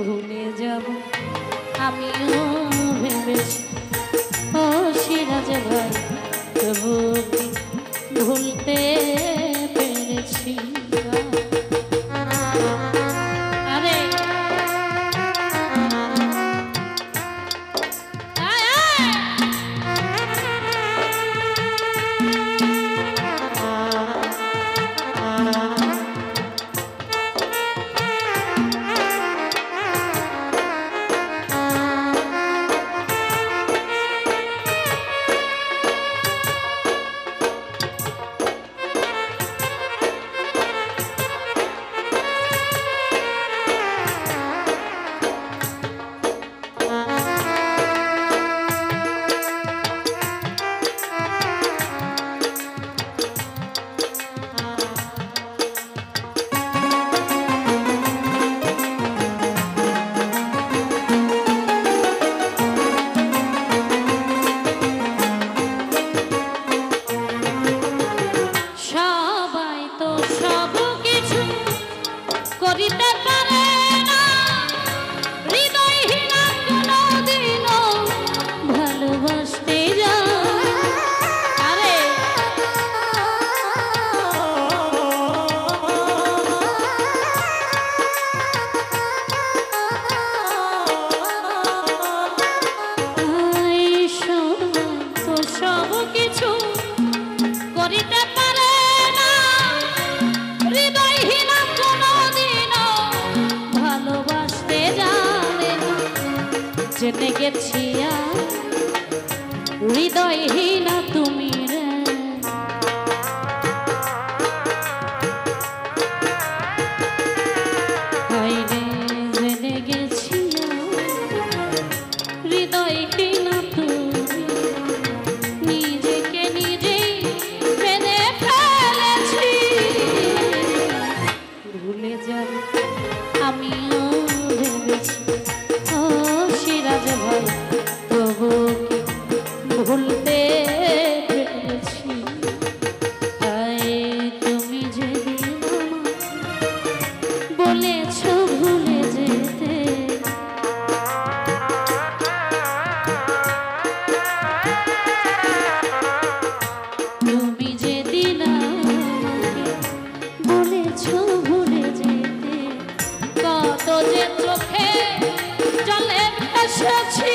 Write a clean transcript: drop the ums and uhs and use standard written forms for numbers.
ভুলে যাব আমিও ভেবেছি ও সিরাজ ভাই, তবু কি ভুলতে পেরেছি? করিতে পারে না হৃদয়হীনা কোনদিনও ভালোবাসতে যায়। আরে তো সব কিছু করিতে পারে না হৃদয়হীনা ভালোবাসতে জানে না। জেনে গেছি হৃদয়হীনা তুমি রে, জেনে গেছি হৃদয়হীনা তুমি, নিজেকে নিজেই মেনে ফেলেছি। ভুলে যাব আমিও ভেবেছি ও সিরাজ ভাই, তবু কি ভুলতে পেরেছি? তাই তুমি যেদিন বলেছ ভুলে যেতে, তুমি যেদিন বলেছ ভুলে যেতে, কত যে চোখে জলে এসেছি।